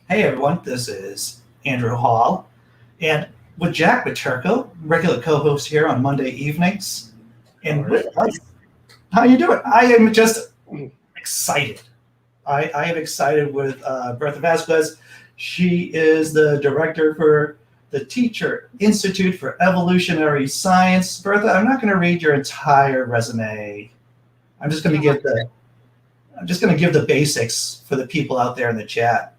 Hey everyone, this is Andrew Hall, and with Jack Materko, regular co-host here on Monday evenings. And with us, how you doing? I am just excited. I am excited with Bertha Vazquez. She is the director for the Teacher Institute for Evolutionary Science. Bertha, I'm not going to read your entire resume. I'm just going to give the basics for the people out there in the chat.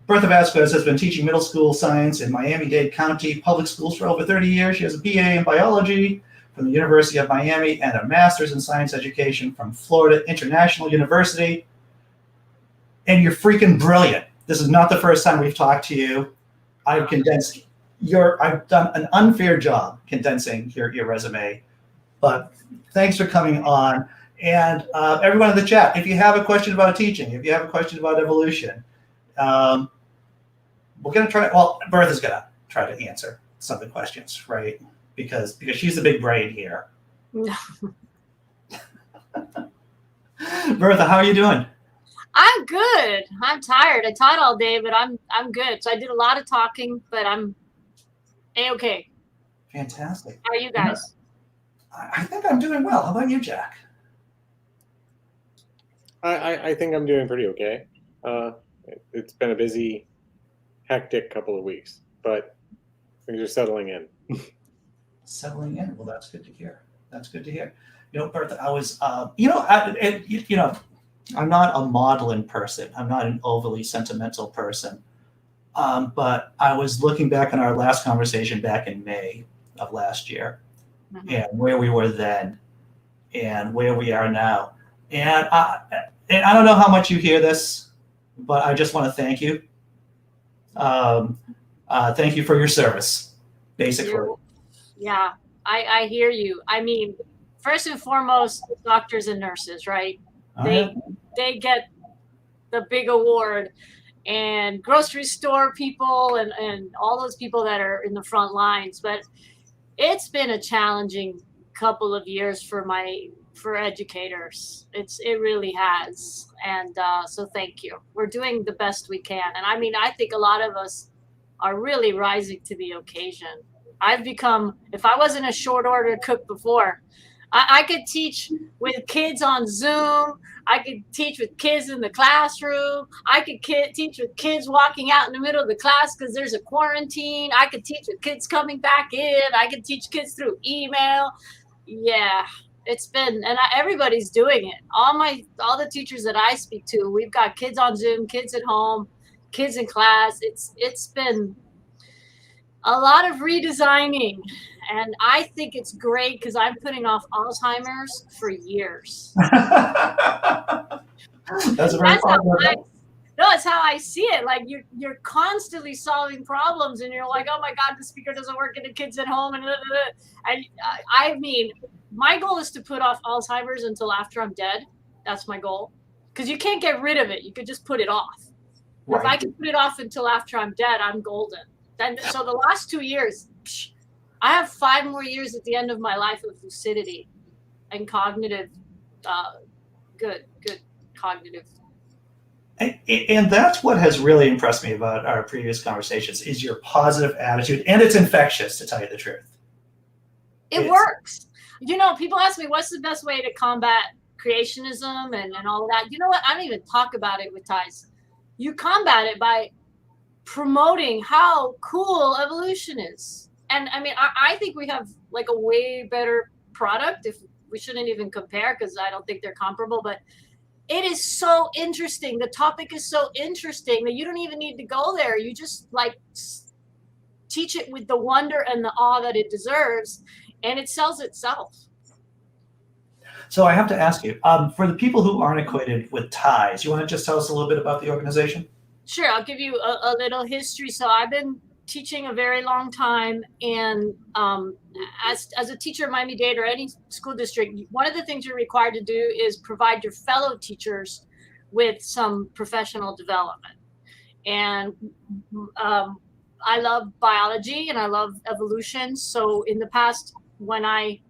Bertha Vazquez has been teaching middle school science in Miami-Dade County Public Schools for over 30 years. She has a BA in biology from the University of Miami and a master's in science education from Florida International University. And you're freaking brilliant. This is not the first time we've talked to you. I've done an unfair job condensing your resume, but thanks for coming on. And everyone in the chat, if you have a question about teaching, if you have a question about evolution, we're going to try. Well, Bertha's going to try to answer some of the questions, right? Because she's the big brain here. Bertha, how are you doing? I'm good. I'm tired. I taught all day, but I'm good. So I did a lot of talking, but I'm A-okay. Fantastic. How are you guys? I think I'm doing well. How about you, Jack? I think I'm doing pretty okay. It's been a busy, hectic couple of weeks, but things are settling in. Settling in. Well, that's good to hear. That's good to hear. You know, Bertha, I was, I'm not a maudlin person. I'm not an overly sentimental person. But I was looking back on our last conversation back in May of last year, and where we were then and where we are now. And I don't know how much you hear this, but I just want to thank you. Thank you for your service, basically. Yeah, I hear you. I mean, first and foremost, doctors and nurses, right? They get the big award, and grocery store people and all those people that are in the front lines. But it's been a challenging couple of years for educators. It really has. And so thank you. We're doing the best we can. And I mean, I think a lot of us are really rising to the occasion. I've become, if I wasn't a short order cook before, I could teach with kids on Zoom. I could teach with kids in the classroom. I could teach with kids walking out in the middle of the class because there's a quarantine. I could teach with kids coming back in. I could teach kids through email. Yeah, it's been, and everybody's doing it. All the teachers that I speak to, we've got kids on Zoom, kids at home, kids in class. It's been a lot of redesigning, and I think it's great because I'm putting off Alzheimer's for years. That's how I see it. Like you're constantly solving problems, and you're like, oh my God, the speaker doesn't work, and the kids at home, and I mean, my goal is to put off Alzheimer's until after I'm dead. That's my goal, because you can't get rid of it. You could just put it off. Right. If I can put it off until after I'm dead, I'm golden. So the last 2 years, I have 5 more years at the end of my life of lucidity and cognitive, good cognitive. And that's what has really impressed me about our previous conversations is your positive attitude, and it's infectious, to tell you the truth. It works. You know, people ask me, what's the best way to combat creationism and all of that? You know what? I don't even talk about it with ties. You combat it by promoting how cool evolution is. And I mean, I think we have like a way better product. If we shouldn't even compare, because I don't think they're comparable, but it is so interesting. The topic is so interesting that you don't even need to go there. You just like teach it with the wonder and the awe that it deserves, and it sells itself. So I have to ask you, for the people who aren't acquainted with TIES, you want to just tell us a little bit about the organization? Sure, I'll give you a little history. So I've been teaching a very long time, and as a teacher in Miami-Dade or any school district, one of the things you're required to do is provide your fellow teachers with some professional development. And I love biology and I love evolution. So in the past, when I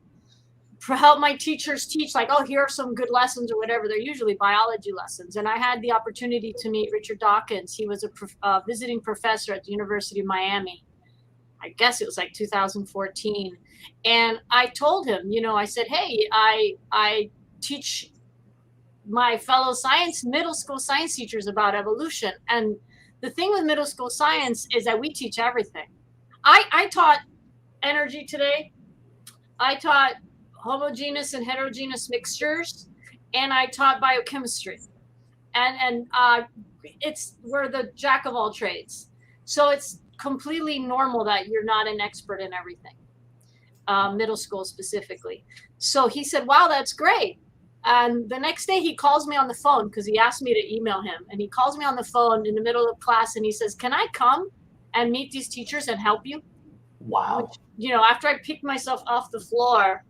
help my teachers teach, like, oh, here are some good lessons or whatever. They're usually biology lessons. And I had the opportunity to meet Richard Dawkins. He was a visiting professor at the University of Miami. I guess it was like 2014. And I told him, I said, hey, I teach my fellow middle school science teachers about evolution. And the thing with middle school science is that we teach everything. I taught energy today. I taught homogeneous and heterogeneous mixtures, and I taught biochemistry. And we're the jack of all trades. So it's completely normal that you're not an expert in everything, middle school specifically. So he said, wow, that's great. And the next day he calls me on the phone because he asked me to email him. And he calls me on the phone in the middle of class and he says, can I come and meet these teachers and help you? Wow. Which, after I picked myself off the floor,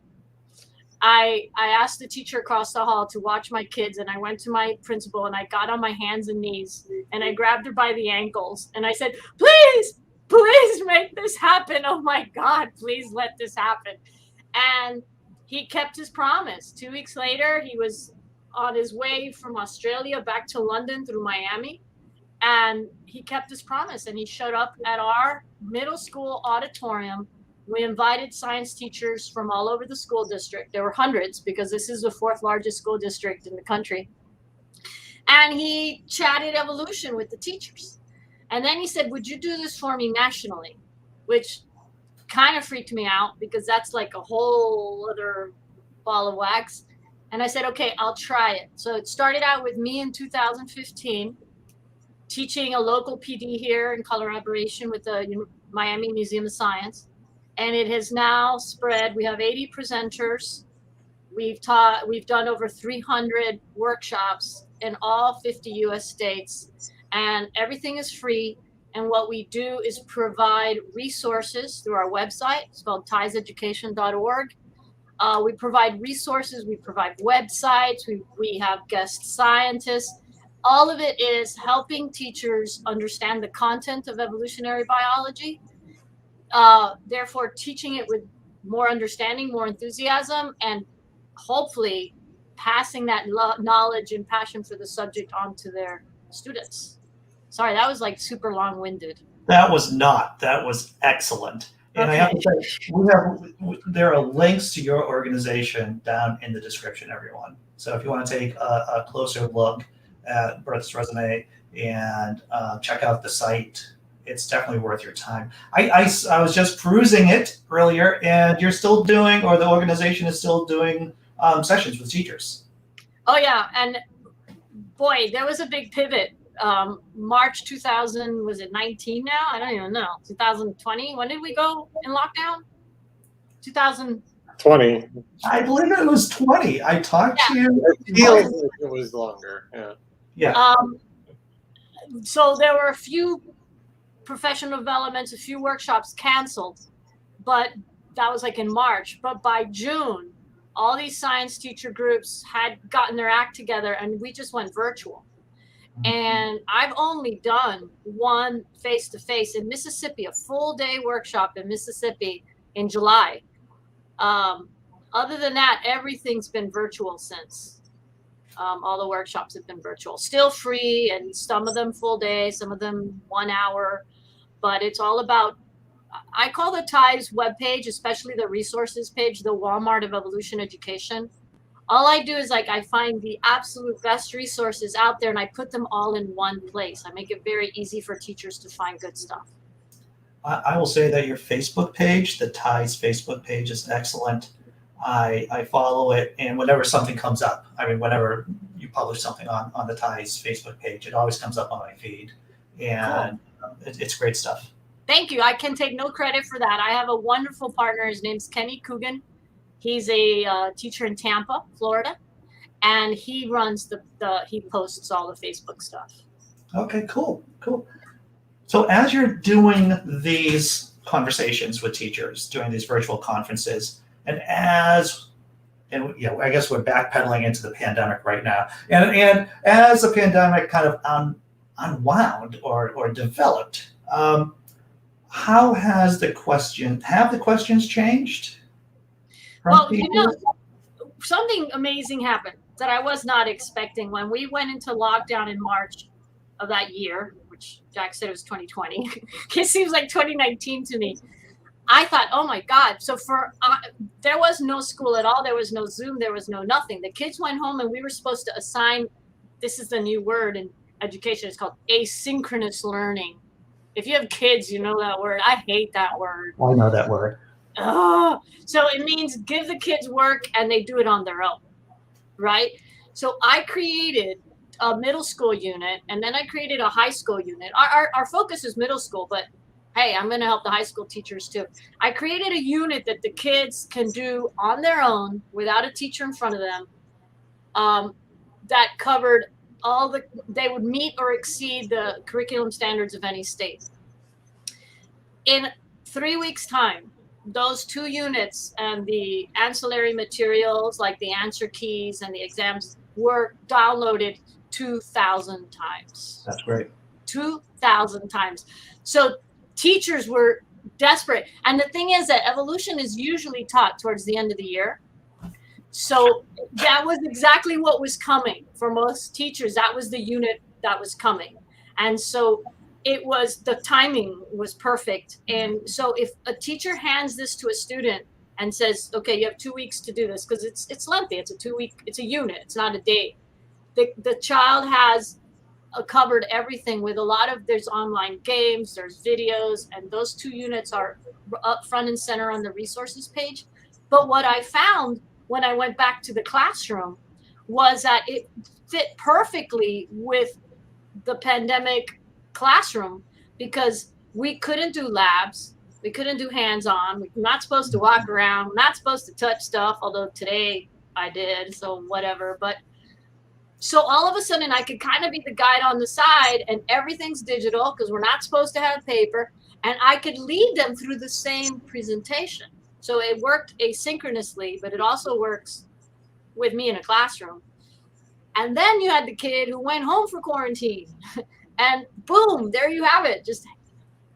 I asked the teacher across the hall to watch my kids, and I went to my principal and I got on my hands and knees and I grabbed her by the ankles and I said, please make this happen. Oh my God, please let this happen. And he kept his promise. 2 weeks later, he was on his way from Australia back to London through Miami. And he kept his promise and he showed up at our middle school auditorium. We invited science teachers from all over the school district. There were hundreds because this is the 4th largest school district in the country. And he chatted evolution with the teachers. And then he said, would you do this for me nationally? Which kind of freaked me out because that's like a whole other ball of wax. And I said, okay, I'll try it. So it started out with me in 2015, teaching a local PD here in collaboration with the Miami Museum of Science. And it has now spread. We have 80 presenters. We've done over 300 workshops in all 50 US states, and everything is free. And what we do is provide resources through our website. It's called tieseducation.org. We provide resources, we provide websites, we have guest scientists. All of it is helping teachers understand the content of evolutionary biology, therefore teaching it with more understanding, more enthusiasm, and hopefully passing that knowledge and passion for the subject on to their students. Sorry, that was like super long-winded. That was not. That was excellent. And okay. I have to say, there are links to your organization down in the description, everyone. So if you want to take a closer look at Bertha's resume and check out the site, it's definitely worth your time. I was just perusing it earlier, and you're still doing, or the organization is still doing sessions with teachers. Oh, yeah. And boy, there was a big pivot. March 2000, was it 19 now? I don't even know. 2020? When did we go in lockdown? 2020. I believe it was 20. I talked to you. It feels like it was longer. Yeah. Yeah. So there were a few professional developments, a few workshops canceled, but that was like in March. But by June, all these science teacher groups had gotten their act together and we just went virtual. And I've only done one face-to-face in Mississippi, a full-day workshop in Mississippi in July. Other than that, everything's been virtual since. All the workshops have been virtual. Still free, and some of them full day, some of them 1 hour. But it's all about, I call the TIES webpage, especially the resources page, the Walmart of evolution education. All I do is I find the absolute best resources out there and I put them all in one place. I make it very easy for teachers to find good stuff. I will say that your Facebook page, the TIES Facebook page, is excellent. I follow it, and whenever something comes up, whenever you publish something on the TIES Facebook page, it always comes up on my feed. And cool. It's great stuff. Thank you. I can take no credit for that. I have a wonderful partner. His name's Kenny Coogan. He's a teacher in Tampa, Florida, and he runs he posts all the Facebook stuff. Okay, cool. So as you're doing these conversations with teachers, doing these virtual conferences, and I guess we're backpedaling into the pandemic right now, and as the pandemic kind of unwound or developed, how has have the questions changed? Well, something amazing happened that I was not expecting when we went into lockdown in March of that year, which Jack said it was 2020. It seems like 2019 to me. I thought, oh my God. So there was no school at all. There was no Zoom. There was no nothing. The kids went home and we were supposed to assign, this is the new word in education. It's called asynchronous learning. If you have kids, you know that word. I hate that word. I know that word. Oh, so it means give the kids work and they do it on their own, right? So I created a middle school unit and then I created a high school unit. Our focus is middle school, but hey, I'm going to help the high school teachers too. I created a unit that the kids can do on their own without a teacher in front of them, that covered they would meet or exceed the curriculum standards of any state. In 3 weeks' time, those 2 units and the ancillary materials like the answer keys and the exams were downloaded 2,000 times. That's great. 2,000 times. So teachers were desperate. And the thing is that evolution is usually taught towards the end of the year. So that was exactly what was coming for most teachers. That was the unit that was coming. And so the timing was perfect. And so if a teacher hands this to a student and says, okay, you have 2 weeks to do this, because it's lengthy, it's a unit, it's not a day. The child has covered everything with there's online games, there's videos, and those 2 units are up front and center on the resources page. But what I found when I went back to the classroom was that it fit perfectly with the pandemic classroom, because we couldn't do labs, we couldn't do hands-on, we're not supposed to walk around, we're not supposed to touch stuff, although today I did, so whatever. But so all of a sudden I could kind of be the guide on the side, and everything's digital because we're not supposed to have paper, and I could lead them through the same presentation. So it worked asynchronously, but it also works with me in a classroom. And then you had the kid who went home for quarantine, and boom, there you have it. Just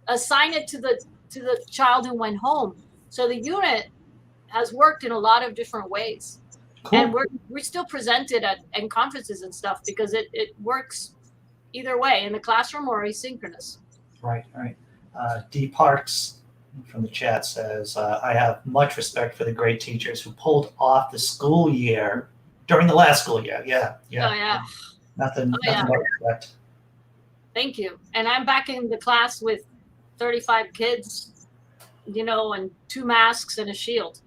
assign it to the child who went home. So the unit has worked in a lot of different ways. Cool. And we still present it in conferences and stuff because it works either way, in the classroom or asynchronous. Right. D. Parks from the chat says, I have much respect for the great teachers who pulled off the school year during the last school year. Yeah. Oh, yeah. Nothing but respect. Thank you. And I'm back in the class with 35 kids, and 2 masks and a shield.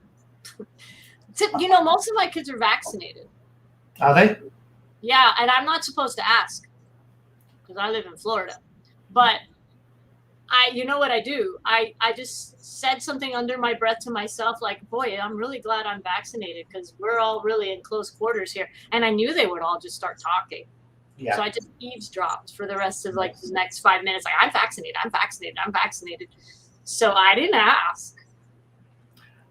Most of my kids are vaccinated. Are they? Yeah, and I'm not supposed to ask because I live in Florida. But you know what I do? I just said something under my breath to myself, like, boy, I'm really glad I'm vaccinated because we're all really in close quarters here. And I knew they would all just start talking. Yeah. So I just eavesdropped for the rest of the next 5 minutes. Like, I'm vaccinated. So I didn't ask.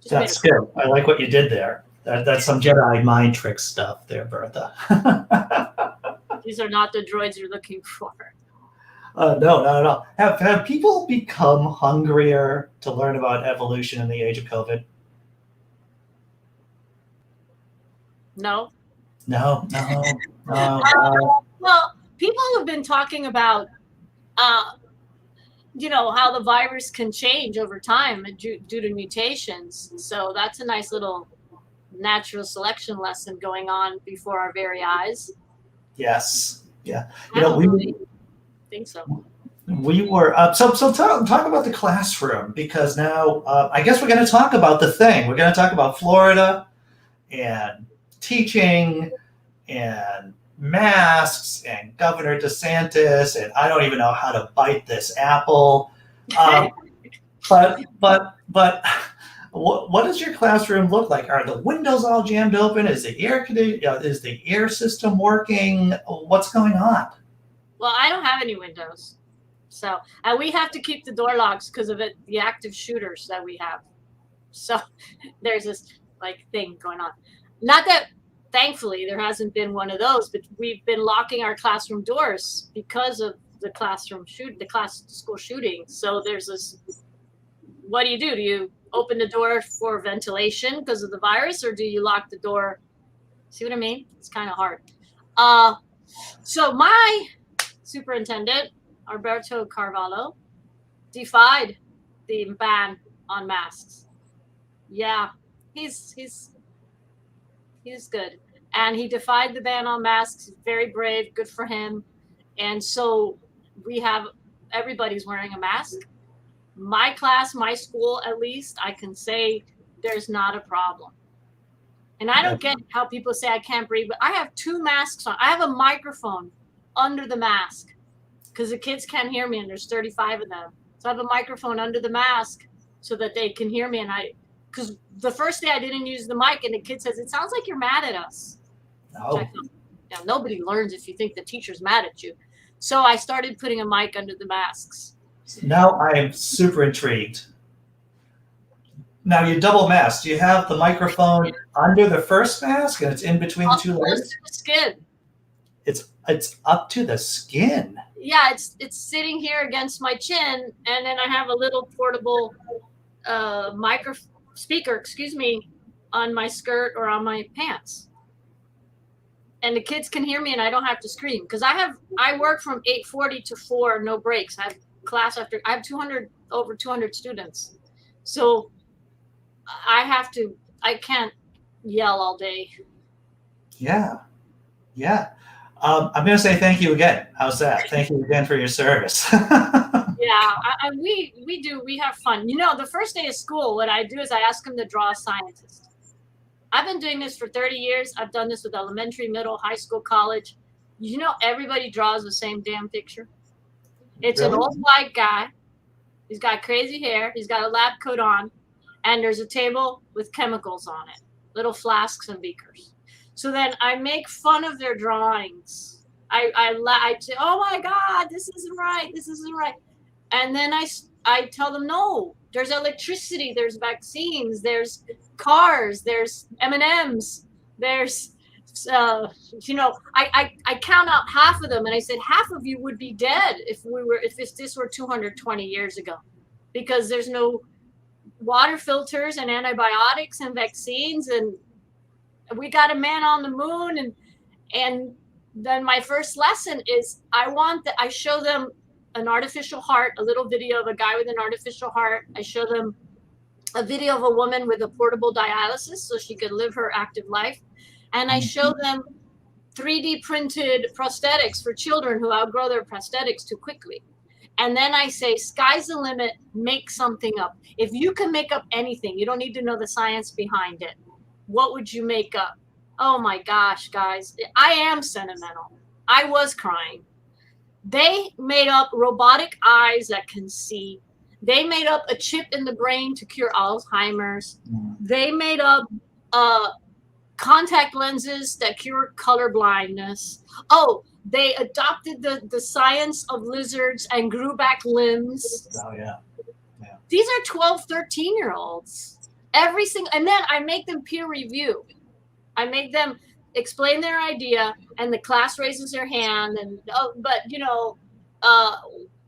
That's good. I like what you did there. That's some Jedi mind trick stuff there, Bertha. These are not the droids you're looking for. No, not at all. Have people become hungrier to learn about evolution in the age of COVID? No. No. Well, people have been talking about, how the virus can change over time due to mutations. So that's a nice little natural selection lesson going on before our very eyes. Yes. Yeah. I think so. We were so talk about the classroom, because now I guess we're going to talk about the thing. We're going to talk about Florida and teaching and masks and Governor DeSantis, and I don't even know how to bite this apple. But what does your classroom look like? Are the windows all jammed open? Is the air system working? What's going on? Well, I don't have any windows, so we have to keep the door locks because of the active shooters that we have. So there's this thing going on. Not that, thankfully, there hasn't been one of those, but we've been locking our classroom doors because of the school shooting. So there's this. What do? Do you open the door for ventilation because of the virus, or do you lock the door See what I mean? It's kind of hard. So my superintendent, Alberto Carvalho, defied the ban on masks. Yeah, he's good. And he defied the ban on masks. Very brave, good for him. And so everybody's wearing a mask. My class, my school, at least, I can say there's not a problem. And I don't get how people say I can't breathe, but I have 2 masks on. I have a microphone under the mask because the kids can't hear me, and there's 35 of them. So I have a microphone under the mask so that they can hear me. And because the first day I didn't use the mic, and the kid says, "It sounds like you're mad at us." Oh. Now, nobody learns if you think the teacher's mad at you. So I started putting a mic under the masks. Now I am super intrigued. Now you double mask. Do you have the microphone under the first mask and it's in between the 2 layers? To the skin. It's up to the skin. Yeah, it's sitting here against my chin, and then I have a little portable speaker, on my skirt or on my pants. And the kids can hear me, and I don't have to scream because I work from 8:40 to 4, no breaks. I have class after. I have over 200 students, so I can't yell all day. Yeah. I'm going to say thank you again. How's that? Thank you again for your service. Yeah, we have fun. The first day of school, what I do is I ask them to draw a scientist. I've been doing this for 30 years. I've done this with elementary, middle, high school, college. Everybody draws the same damn picture. It's an old white guy. He's got crazy hair. He's got a lab coat on. And there's a table with chemicals on it, little flasks and beakers. So then I make fun of their drawings. I say, "Oh my God, this isn't right. This isn't right." And then I tell them, "No, there's electricity, there's vaccines, there's cars, there's M&Ms, there's, I count out half of them, and I said half of you would be dead if this were 220 years ago, because there's no water filters and antibiotics and vaccines, and we got a man on the moon." And then my first lesson is I show them an artificial heart, a little video of a guy with an artificial heart. I show them a video of a woman with a portable dialysis so she could live her active life. And I show them 3D printed prosthetics for children who outgrow their prosthetics too quickly. And then I say, sky's the limit, make something up. If you can make up anything, you don't need to know the science behind it. What would you make up? Oh my gosh, guys, I am sentimental. I was crying. They made up robotic eyes that can see. They made up a chip in the brain to cure Alzheimer's. They made up contact lenses that cure color blindness. Oh, they adopted the science of lizards and grew back limbs. Oh, yeah. These are 12, 13-year-olds. And then I make them peer review. I make them explain their idea, and the class raises their hand, and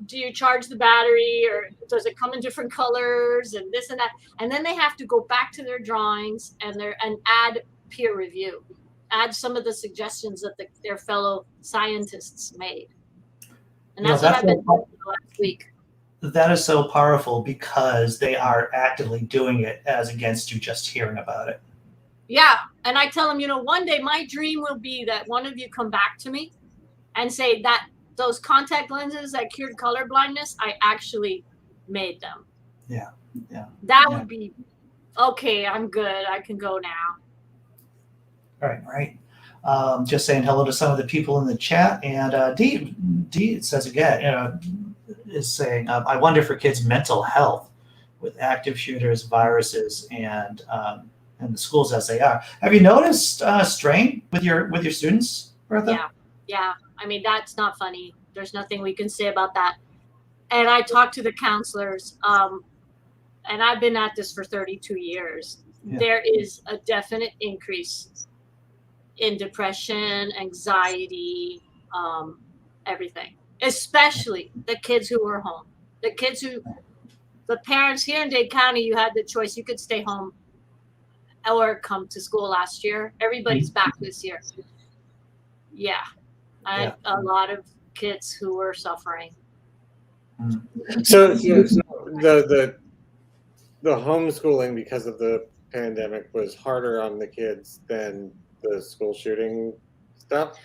do you charge the battery, or does it come in different colors, and this and that. And then they have to go back to their drawings and add peer review, add some of the suggestions that their fellow scientists made. And that's what I've been doing last week. That is so powerful because they are actively doing it as against you just hearing about it. Yeah. And I tell them, one day my dream will be that one of you come back to me and say that those contact lenses that cured color blindness, I actually made them. Yeah. That would be, okay, I'm good. I can go now. Right. Just saying hello to some of the people in the chat. And Dee says again, is saying, I wonder for kids' mental health with active shooters, viruses, and the schools as they are. Have you noticed strain with your students, Bertha? Yeah. I mean, that's not funny. There's nothing we can say about that. And I talked to the counselors, and I've been at this for 32 years. Yeah. There is a definite increase in depression, anxiety, everything, especially the kids who were home. The parents here in Dade County, you had the choice. You could stay home or come to school last year. Everybody's back this year. Yeah, I had a lot of kids who were suffering. So the homeschooling because of the pandemic was harder on the kids than the school shooting stuff.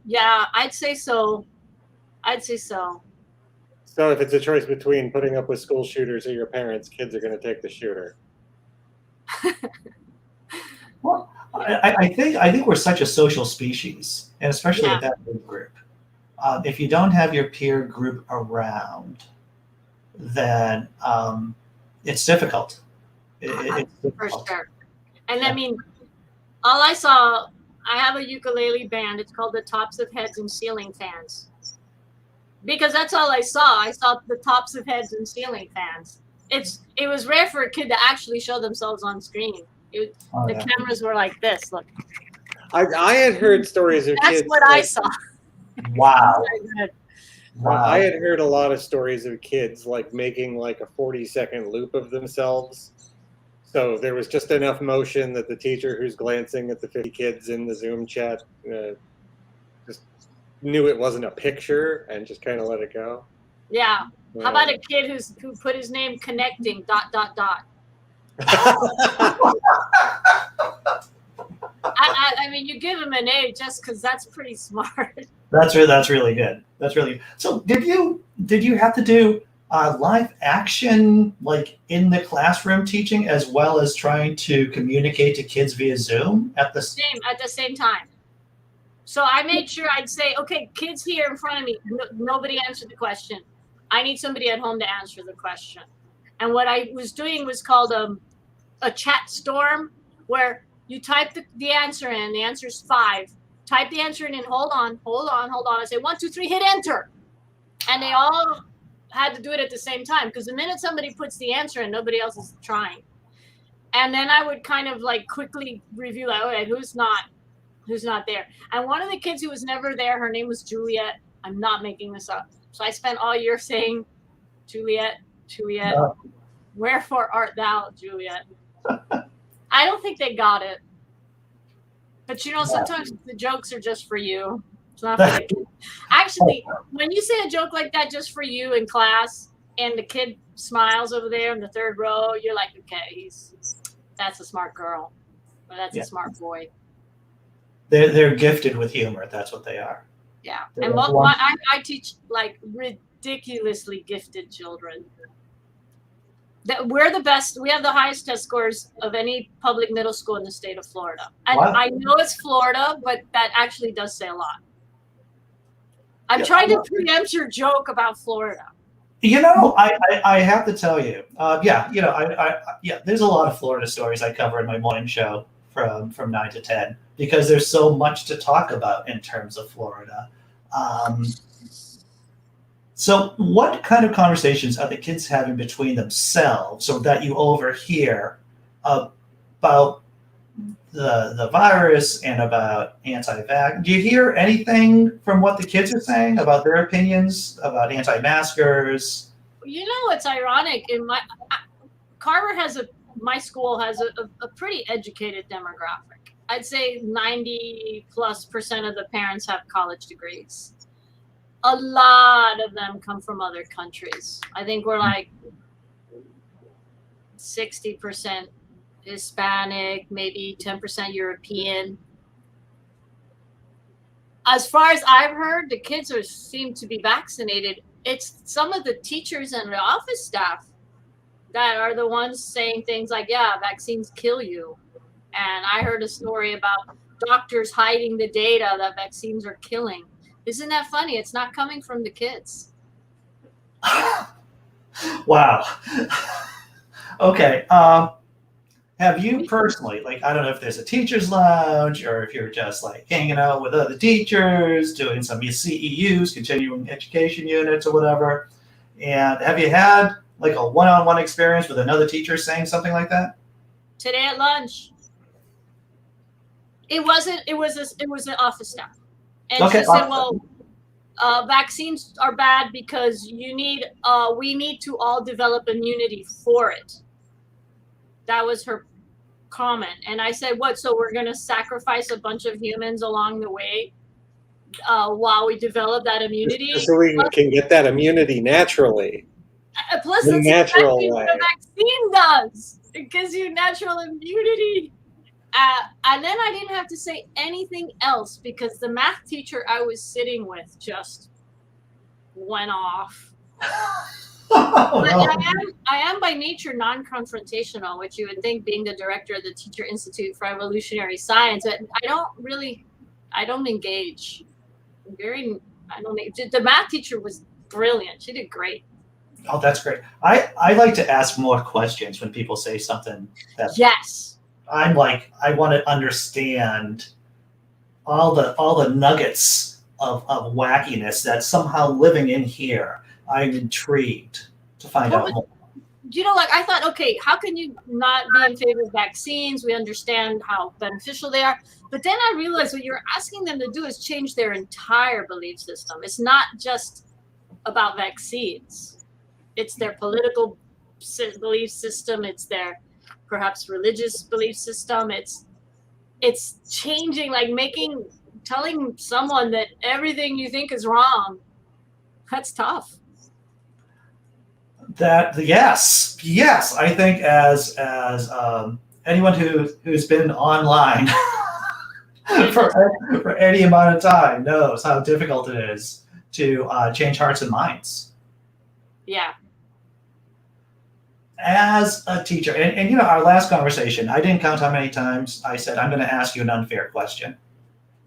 Yeah, I'd say so. So if it's a choice between putting up with school shooters or your parents, kids are going to take the shooter. Well, I think we're such a social species, and especially at that big group. If you don't have your peer group around, then it's difficult. It's difficult. For sure. And I mean, all I saw, I have a ukulele band. It's called the Tops of Heads and Ceiling Fans. Because that's all I saw. I saw the tops of heads and ceiling fans. It was rare for a kid to actually show themselves on screen. The cameras were like this. Look. I had heard stories of kids. That's what I saw. Wow. I had heard a lot of stories of kids like making like a 40-second loop of themselves. So there was just enough motion that the teacher who's glancing at the 50 kids in the Zoom chat just knew it wasn't a picture and just kind of let it go. Yeah. How about a kid who put his name connecting ... I mean, you give him an A just because that's pretty smart. That's really good. That's really good. So did you have to do live action like in the classroom teaching as well as trying to communicate to kids via Zoom at the same time? So I made sure I'd say, okay, kids here in front of me, nobody answered the question. I need somebody at home to answer the question. And what I was doing was called a chat storm, where you type the answer in, the answer's 5. Type the answer in and hold on. I say 1, 2, 3, hit enter. And they all had to do it at the same time, because the minute somebody puts the answer in, nobody else is trying. And then I would kind of like quickly review, like, okay, who's not there. And one of the kids who was never there, her name was Juliet. I'm not making this up. So I spent all year saying, Juliet, wherefore art thou, Juliet? I don't think they got it. But sometimes the jokes are just for you. It's not for the kid. Actually, when you say a joke like that just for you in class, and the kid smiles over there in the third row, you're like, okay, that's a smart girl. Or that's a smart boy. They're gifted with humor. That's what they are. Yeah, and I teach like ridiculously gifted children. We're the best. We have the highest test scores of any public middle school in the state of Florida. And I know it's Florida, but that actually does say a lot. I'm trying to preempt your joke about Florida. I have to tell you, there's a lot of Florida stories I cover in my morning show from 9 to 10, because there's so much to talk about in terms of Florida. So what kind of conversations are the kids having between themselves so that you overhear about the virus and about anti-vax? Do you hear anything from what the kids are saying about their opinions about anti-maskers? It's ironic. My school has a pretty educated demographic. I'd say 90+% of the parents have college degrees. A lot of them come from other countries. I think we're like 60% Hispanic, maybe 10% European. As far as I've heard, the kids seem to be vaccinated. It's some of the teachers and the office staff that are the ones saying things like, yeah, vaccines kill you. And I heard a story about doctors hiding the data that vaccines are killing. Isn't that funny? It's not coming from the kids. Wow. Okay. Have you personally, I don't know if there's a teacher's lounge or if you're just hanging out with other teachers, doing some CEUs, continuing education units or whatever. And have you had a one-on-one experience with another teacher saying something like that? Today at lunch. It was an office staff. And she said, well, vaccines are bad because we need to all develop immunity for it. That was her comment. And I said, what, so we're going to sacrifice a bunch of humans along the way while we develop that immunity? Just so we can get that immunity naturally. Plus, In that's natural exactly what way. a vaccine does. It gives you natural immunity. And then I didn't have to say anything else because the math teacher I was sitting with just went off. Oh, no. I am by nature non-confrontational, which you would think being the director of the Teacher Institute for Evolutionary Science, but I don't engage. The math teacher was brilliant. She did great. Oh, that's great. I like to ask more questions when people say something that Yes. I'm like, I want to understand all the nuggets of wackiness that's somehow living in here. I'm intrigued to find out more. Like I thought, okay, how can you not be in favor of vaccines? We understand how beneficial they are. But then I realized what you're asking them to do is change their entire belief system. It's not just about vaccines. It's their political belief system. It's their perhaps religious belief system. It's changing, like telling someone that everything you think is wrong. That's tough. Yes, I think as anyone who's been online for any amount of time knows how difficult it is to change hearts and minds. Yeah. As a teacher, and our last conversation, I didn't count how many times I said I'm going to ask you an unfair question.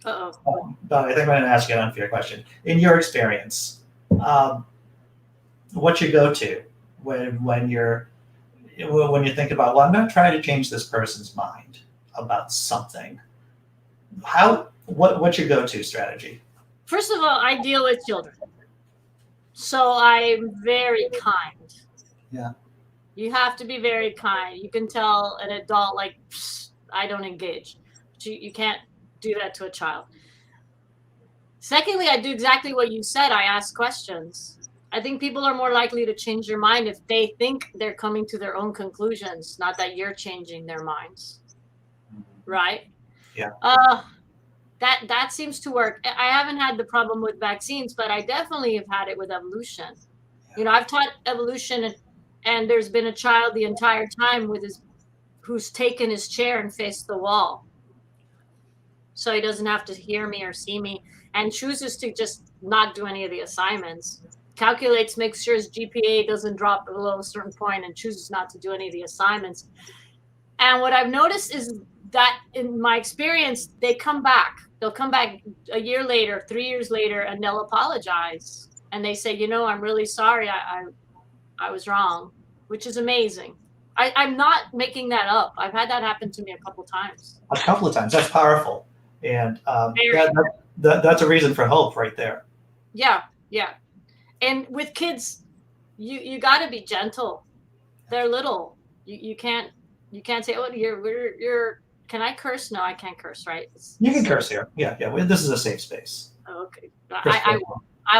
Uh-oh. But I think I'm going to ask you an unfair question. In your experience, what's your go-to when you think about, well, I'm going to try to change this person's mind about something? What's your go-to strategy? First of all, I deal with children, so I'm very kind. Yeah. You have to be very kind. You can tell an adult, like, I don't engage. But you can't do that to a child. Secondly, I do exactly what you said. I ask questions. I think people are more likely to change their mind if they think they're coming to their own conclusions, not that you're changing their minds. Right? Yeah. That seems to work. I haven't had the problem with vaccines, but I definitely have had it with evolution. I've taught evolution, and there's been a child the entire time who's taken his chair and faced the wall. So he doesn't have to hear me or see me, and chooses to just not do any of the assignments. Calculates, makes sure his GPA doesn't drop below a certain point, and chooses not to do any of the assignments. And what I've noticed is that in my experience, they come back. They'll come back a year later, 3 years later, and they'll apologize. And they say, I'm really sorry. I was wrong, which is amazing. I'm not making that up. I've had that happen to me a couple of times. A couple of times. That's powerful. And that's a reason for hope right there. Yeah. And with kids, you got to be gentle. They're little. You can't say, oh, you're. Can I curse? No, I can't curse, right? You can curse here. Yeah. This is a safe space. Oh, okay. I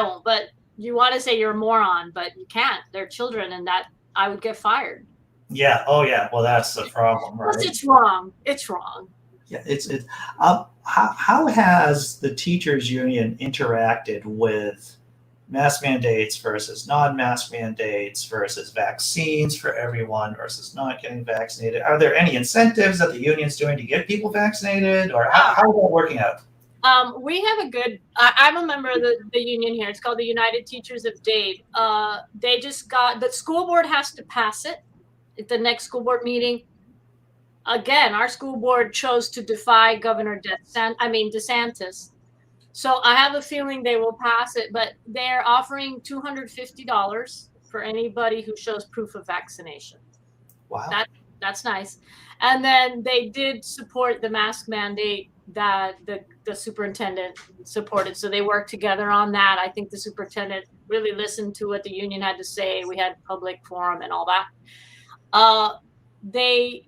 won't. But you want to say you're a moron, but you can't. They're children, and that I would get fired. Yeah. Oh, yeah. Well, that's the problem, right? It's wrong. It's wrong. Yeah. How has the teachers union interacted with mask mandates versus non-mask mandates versus vaccines for everyone versus not getting vaccinated? Are there any incentives that the union's doing to get people vaccinated, or how is that working out? We have I'm a member of the union here. It's called the United Teachers of Dade. They just the school board has to pass it at the next school board meeting. Again, our school board chose to defy Governor DeSantis. So I have a feeling they will pass it, but they're offering $250 for anybody who shows proof of vaccination. Wow. That's nice. And then they did support the mask mandate that the superintendent supported. So they worked together on that. I think the superintendent really listened to what the union had to say. We had public forum and all that. They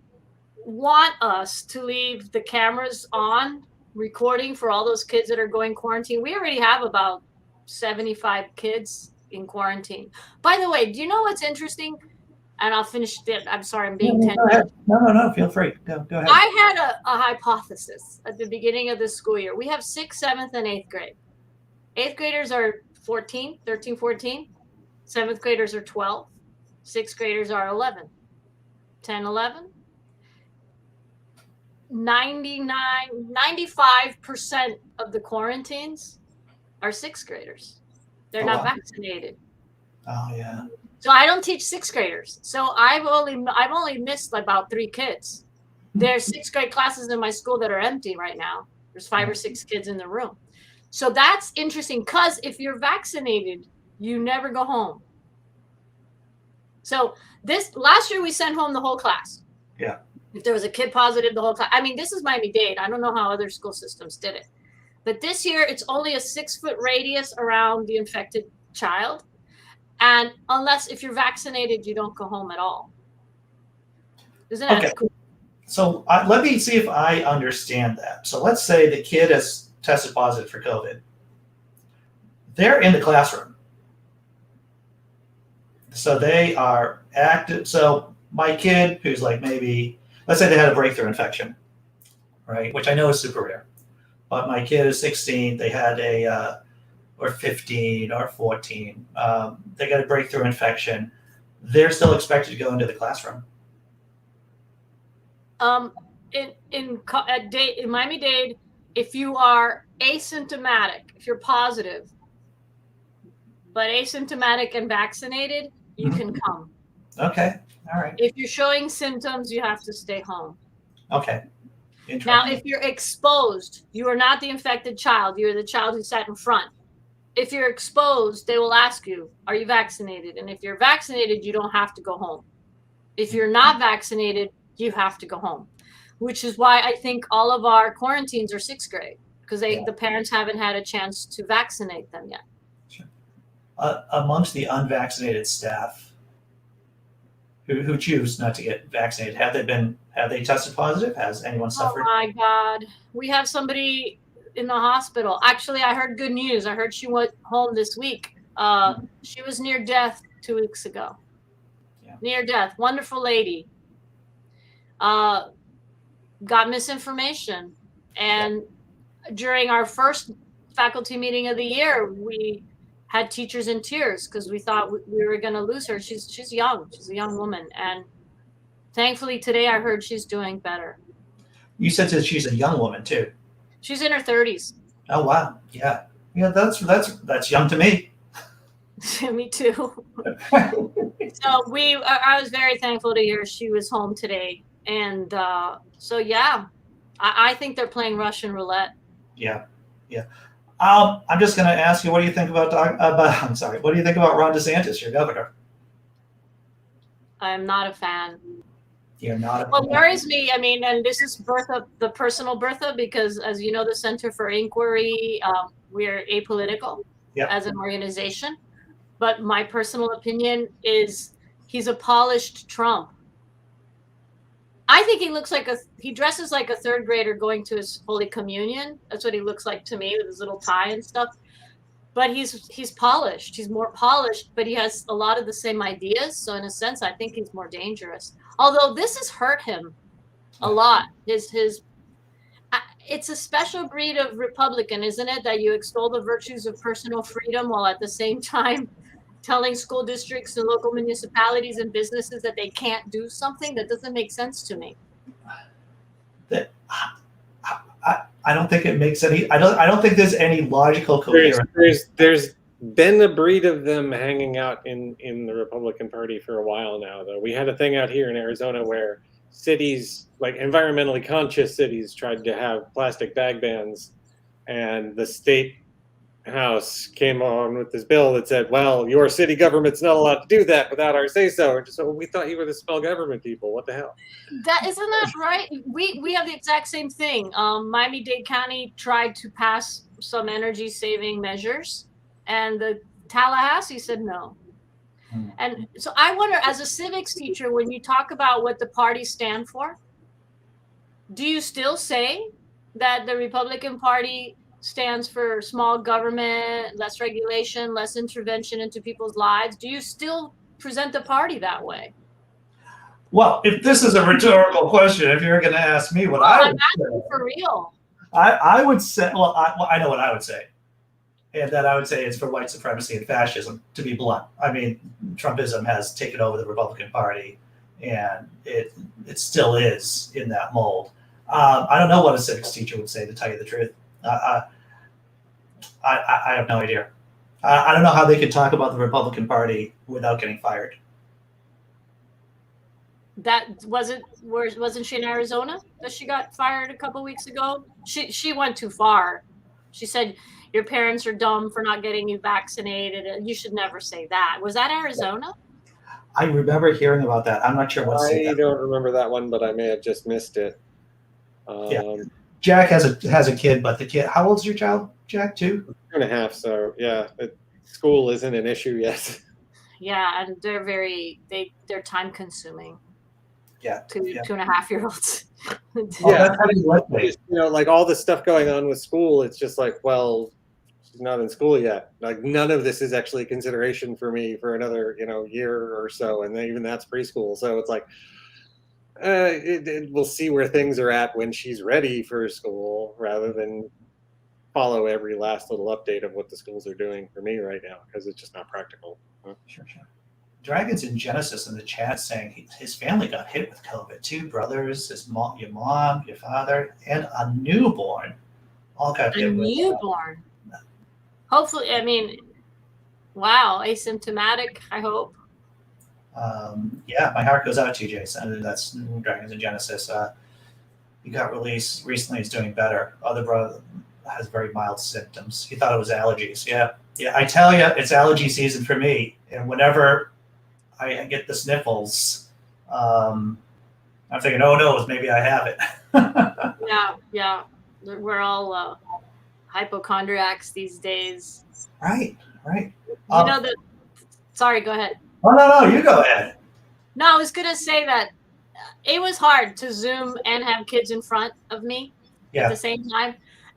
want us to leave the cameras on recording for all those kids that are going quarantine. We already have about 75 kids in quarantine. By the way, do you know what's interesting? and I'll finish it. I'm sorry, I'm No, being no, go ahead. No, feel free. Go ahead. I had a hypothesis at the beginning of the school year. We have 6th, 7th, and 8th grade. 8th graders are 13, 14. 7th graders are 12. 6th graders are 11. 10, 11. 95% of the quarantines are 6th graders. They're not vaccinated. Oh yeah. So I don't teach 6th graders. So I've only missed about 3 kids. There's 6th grade classes in my school that are empty right now. There's 5 or 6 kids in the room. So that's interesting because if you're vaccinated, you never go home. So last year we sent home the whole class. Yeah. If there was a kid positive, the whole class. I mean, this is Miami-Dade. I don't know how other school systems did it. But this year, it's only a 6-foot radius around the infected child. And if you're vaccinated, you don't go home at all. Isn't that cool? So let me see if I understand that. So let's say the kid has tested positive for COVID. They're in the classroom. So they are active. So my kid who's like maybe, let's say they had a breakthrough infection, right? Which I know is super rare. But my kid is 16. They had or 15 or 14. They got a breakthrough infection. They're still expected to go into the classroom. In Miami-Dade, if you are asymptomatic, if you're positive, but asymptomatic and vaccinated, you can come. Okay. All right. If you're showing symptoms, you have to stay home. Okay. Now, if you're exposed, you are not the infected child. You're the child who sat in front. If you're exposed, they will ask you, are you vaccinated? And if you're vaccinated, you don't have to go home. If you're not vaccinated, you have to go home, which is why I think all of our quarantines are 6th grade because the parents haven't had a chance to vaccinate them yet. Sure. Amongst the unvaccinated staff who choose not to get vaccinated, have they tested positive? Has anyone suffered? Oh my God. We have somebody in the hospital. Actually, I heard good news. I heard she went home this week. She was near death 2 weeks ago. Yeah. Near death. Wonderful lady. Got misinformation. And during our first faculty meeting of the year, we had teachers in tears because we thought we were going to lose her. She's young. She's a young woman. And thankfully today I heard she's doing better. You said that she's a young woman too. She's in her 30s. Oh wow. Yeah. Yeah, that's young to me. Me too. So I was very thankful to hear she was home today. And so yeah, I think they're playing Russian roulette. Yeah. Yeah. I'm just going to ask you, what do you think about what do you think about Ron DeSantis, your governor? I'm not a fan. You're not a fan. What worries me, I mean, and this is Bertha, the personal Bertha, because as you know, the Center for Inquiry, we're apolitical as an organization. But my personal opinion is he's a polished Trump. I think he dresses like a 3rd grader going to his Holy Communion. That's what he looks like to me with his little tie and stuff. But he's polished. He's more polished, but he has a lot of the same ideas. So in a sense, I think he's more dangerous. Although this has hurt him a lot. It's a special breed of Republican, isn't it? That you extol the virtues of personal freedom while at the same time telling school districts and local municipalities and businesses that they can't do something. That doesn't make sense to me. I don't think it makes any. I don't think there's any logical coherence. There's been a breed of them hanging out in the Republican Party for a while now, though. We had a thing out here in Arizona where cities, like environmentally conscious cities, tried to have plastic bag bans, and the state house came on with this bill that said, well, your city government's not allowed to do that without our say-so. And so we thought you were the small government people. What the hell? Isn't that right? We have the exact same thing. Miami-Dade County tried to pass some energy saving measures, and the Tallahassee said no. And so I wonder, as a civics teacher, when you talk about what the parties stand for, do you still say that the Republican Party stands for small government, less regulation, less intervention into people's lives? Do you still present the party that way? Well, if this is a rhetorical question, if you're going to ask me what I I'm would asking say, for real. I would say, well, I know what I would say. And that I would say it's for white supremacy and fascism, to be blunt. I mean, Trumpism has taken over the Republican Party, and it still is in that mold. I don't know what a civics teacher would say, to tell you the truth. I have no idea. I don't know how they could talk about the Republican Party without getting fired. That wasn't she in Arizona that she got fired a couple weeks ago? She went too far. She said, your parents are dumb for not getting you vaccinated. You should never say that. Was that Arizona? I remember hearing about that. I'm not sure what state I don't remember that one, but I may have just missed it. Yeah. Jack has a kid, but the kid, how old is your child, Jack? 2? 2.5. So yeah, school isn't an issue yet. Yeah, and they're time consuming. Yeah. 2.5-year-olds. Yeah, like all the stuff going on with school, it's just like, well, she's not in school yet. Like none of this is actually a consideration for me for another, year or so, and even that's preschool. So it's like, we'll see where things are at when she's ready for school, rather than follow every last little update of what the schools are doing for me right now, because it's just not practical. Sure. Dragons in Genesis in the chat saying his family got hit with COVID. 2 brothers, his mom, your father, and a newborn all got hit with newborn. Hopefully, I mean, wow, asymptomatic. I hope. Yeah, my heart goes out to you, Jason. That's Dragons in Genesis. He got released recently. He's doing better. Other brother has very mild symptoms. He thought it was allergies. Yeah. I tell you, it's allergy season for me. And whenever I get the sniffles, I'm thinking, oh no, maybe I have it. Yeah. We're all hypochondriacs these days. Right. Sorry, go ahead. Oh, no, you go ahead. No, I was going to say that it was hard to Zoom and have kids in front of me at the same time.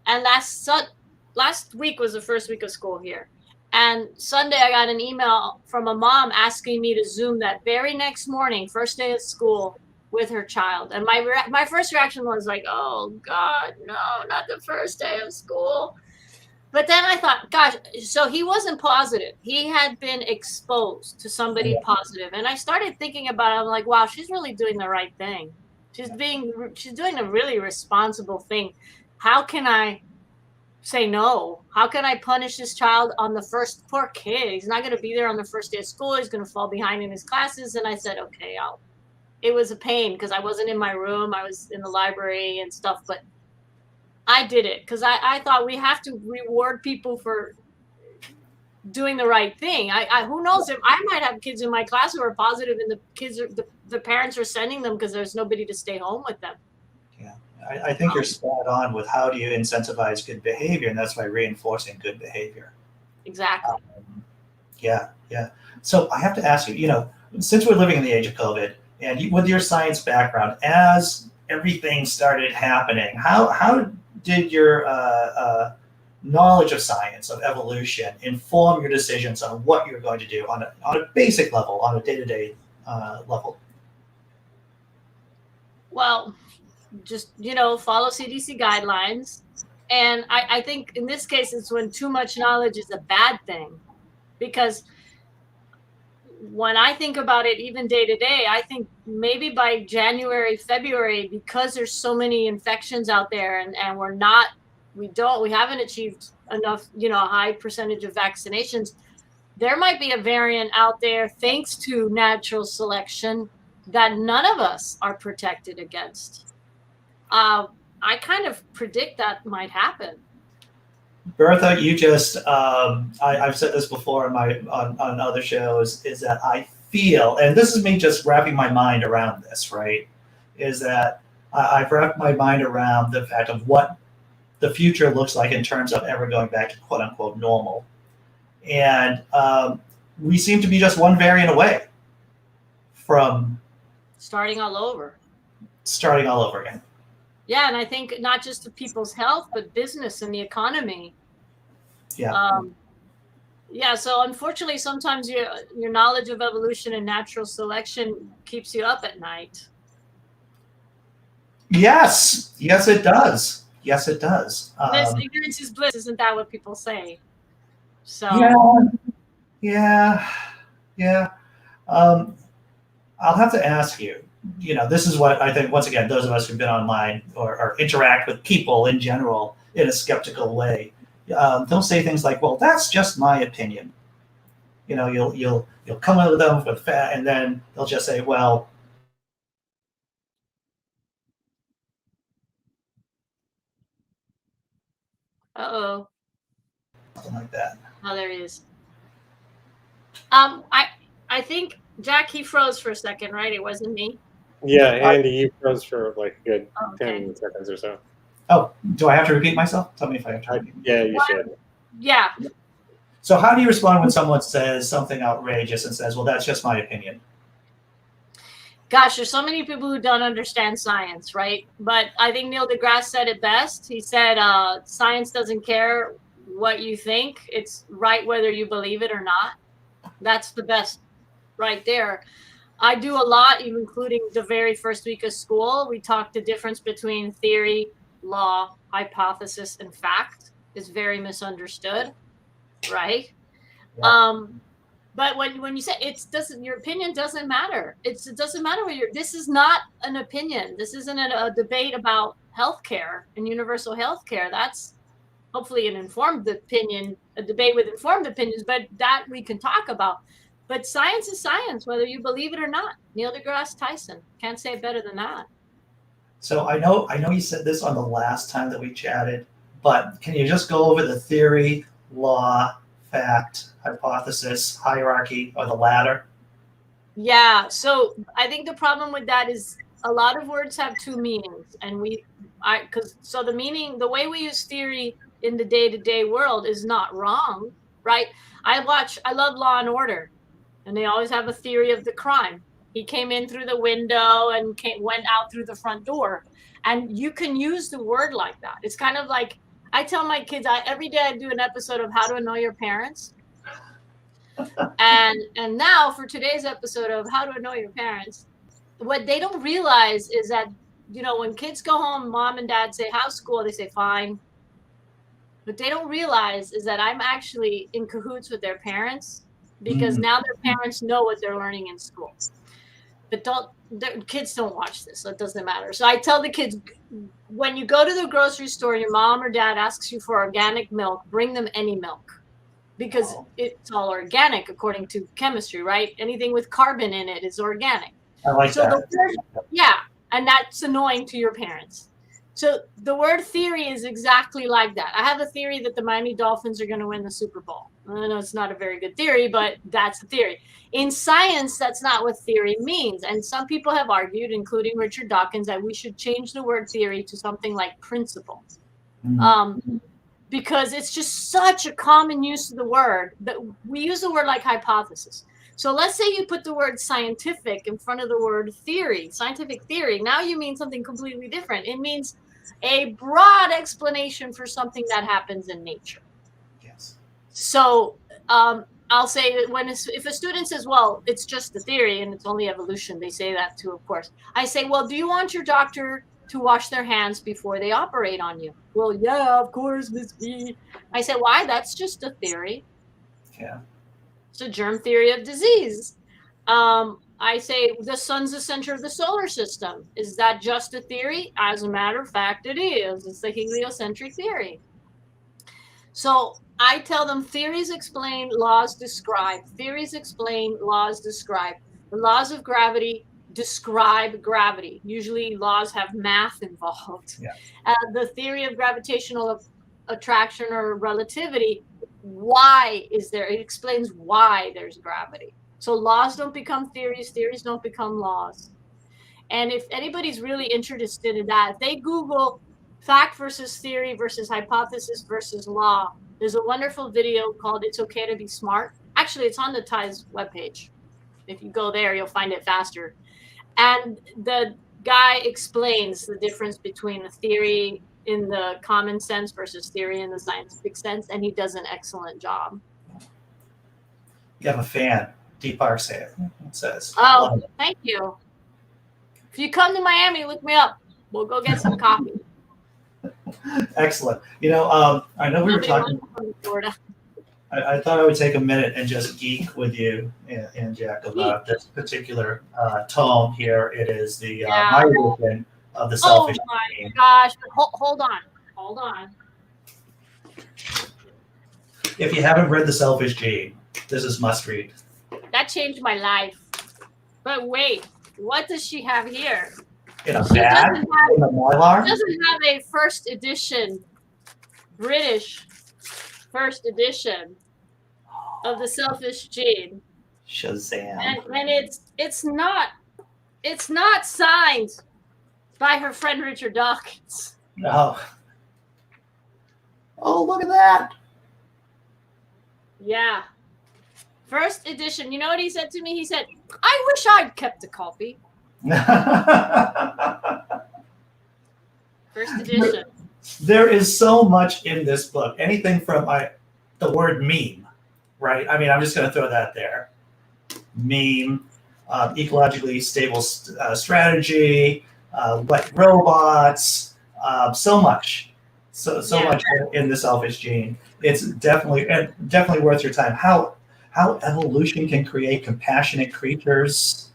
And last week was the first week of school here. And Sunday, I got an email from a mom asking me to Zoom that very next morning, first day of school, with her child. And my first reaction was like, oh, God, no, not the first day of school. But then I thought, gosh, so he wasn't positive. He had been exposed to somebody positive. And I started thinking about it. I'm like, wow, she's really doing the right thing. She's doing a really responsible thing. How can I say no? How can I punish this child on the first? Poor kid. He's not going to be there on the first day of school. He's going to fall behind in his classes. And I said, okay, it was a pain because I wasn't in my room. I was in the library and stuff, but I did it because I thought we have to reward people for doing the right thing. Who knows, if I might have kids in my class who are positive and the parents are sending them because there's nobody to stay home with them. Yeah, I think you're spot on with how do you incentivize good behavior, and that's by reinforcing good behavior. Exactly. Yeah. So I have to ask you, since we're living in the age of COVID, and with your science background, as everything started happening, how did your knowledge of science, of evolution, inform your decisions on what you're going to do on a basic level, on a day-to-day level? Well, just, follow CDC guidelines. And I think in this case, it's when too much knowledge is a bad thing. Because when I think about it, even day to day, I think maybe by January, February, because there's so many infections out there and we haven't achieved enough, a high percentage of vaccinations. There might be a variant out there, thanks to natural selection, that none of us are protected against. I kind of predict that might happen. Bertha, you just, I've said this before on other shows, is that I feel, and this is me just wrapping my mind around this, right, is that I've wrapped my mind around the fact of what the future looks like in terms of ever going back to quote unquote normal. And we seem to be just one variant away from starting all over again. Yeah, and I think not just the people's health, but business and the economy. Yeah. Yeah, so unfortunately, sometimes your knowledge of evolution and natural selection keeps you up at night. Yes, yes, it does. Yes, it does. Ignorance is bliss, isn't that what people say? So yeah. Um, I'll have to ask you. This is what I think. Once again, those of us who've been online or interact with people in general in a skeptical way, they'll say things like, "Well, that's just my opinion." You'll come up with them with fat, and then they'll just say, "Well." Uh-oh. Something like that. Oh, there he is. I think Jack, he froze for a second, right? It wasn't me. Yeah, Andy, you froze for like a good Okay. 10 seconds or so. Oh, do I have to repeat myself? Tell me if I have to repeat. Yeah, you should. Yeah. So how do you respond when someone says something outrageous and says, "Well, that's just my opinion"? Gosh, there's so many people who don't understand science, right? But I think Neil deGrasse said it best. He said, science doesn't care what you think. It's right whether you believe it or not. That's the best right there. I do a lot, even including the very first week of school. We talk the difference between theory, law, hypothesis, and fact is very misunderstood, right? Yeah. But when you say your opinion doesn't matter. It doesn't matter what this is not an opinion. This isn't a debate about healthcare and universal healthcare. That's hopefully an informed opinion, a debate with informed opinions, but that we can talk about. But science is science, whether you believe it or not. Neil deGrasse Tyson can't say it better than that. So I know you said this on the last time that we chatted, but can you just go over the theory, law, fact, hypothesis, hierarchy, or the ladder? Yeah. So I think the problem with that is a lot of words have two meanings, and the way we use theory in the day-to-day world is not wrong, right? I love Law and Order, and they always have a theory of the crime. He came in through the window and went out through the front door. And you can use the word like that. It's kind of like, I tell my kids, every day I do an episode of How to Annoy Your Parents. and now for today's episode of How to Annoy Your Parents, what they don't realize is that, when kids go home, mom and dad say, "How's school?" They say, "Fine." What they don't realize is that I'm actually in cahoots with their parents, because now their parents know what they're learning in school. But kids don't watch this, so it doesn't matter. So I tell the kids, when you go to the grocery store, your mom or dad asks you for organic milk, bring them any milk, because it's all organic according to chemistry, right? Anything with carbon in it is organic. I like that. Yeah, and that's annoying to your parents. So the word theory is exactly like that. I have a theory that the Miami Dolphins are going to win the Super Bowl. I know it's not a very good theory, but that's a theory. In science, that's not what theory means. And some people have argued, including Richard Dawkins, that we should change the word theory to something like principle. Because it's just such a common use of the word that we use the word like hypothesis. So let's say you put the word scientific in front of the word theory, scientific theory. Now you mean something completely different. It means a broad explanation for something that happens in nature. Yes. So I'll say that if a student says, "Well, it's just the theory and it's only evolution," they say that too, of course. I say, "Well, do you want your doctor to wash their hands before they operate on you?" "Well, yeah, of course, Miss B." I say, "Why? That's just a theory." Yeah. It's a germ theory of disease. I say the sun's the center of the solar system. Is that just a theory? As a matter of fact, it is. It's the heliocentric theory. So I tell them theories explain, laws describe. Theories explain, laws describe. The laws of gravity describe gravity. Usually laws have math involved. Yeah. The theory of gravitational attraction or relativity, why is there? It explains why there's gravity. So laws don't become theories, theories don't become laws. And if anybody's really interested in that, if they Google fact versus theory versus hypothesis versus law, there's a wonderful video called "It's Okay to Be Smart." Actually, it's on the TIES webpage. If you go there, you'll find it faster. And the guy explains the difference between a theory in the common sense versus theory in the scientific sense, and he does an excellent job. You have a fan. Deep Park say it says. Oh, thank you. If you come to Miami, look me up. We'll go get some coffee. Excellent. I know we were talking. Florida. I thought I would take a minute and just geek with you and Jack about this particular tome here. It is the my edition of the Selfish Gene. Oh my gosh! Hold on. If you haven't read the Selfish Gene, this is must read. That changed my life. But wait, what does she have here? In a bag? In a Mylar? She doesn't have a first edition, British first edition of the Selfish Gene. Shazam! And it's not signed by her friend Richard Dawkins. No. Oh, look at that! Yeah. First edition. You know what he said to me? He said, "I wish I'd kept a copy." First edition. There is so much in this book. Anything from the word meme, right? I mean, I'm just going to throw that there. Meme, ecologically stable strategy, like robots, so much. So much in the Selfish Gene. It's definitely worth your time. How evolution can create compassionate creatures.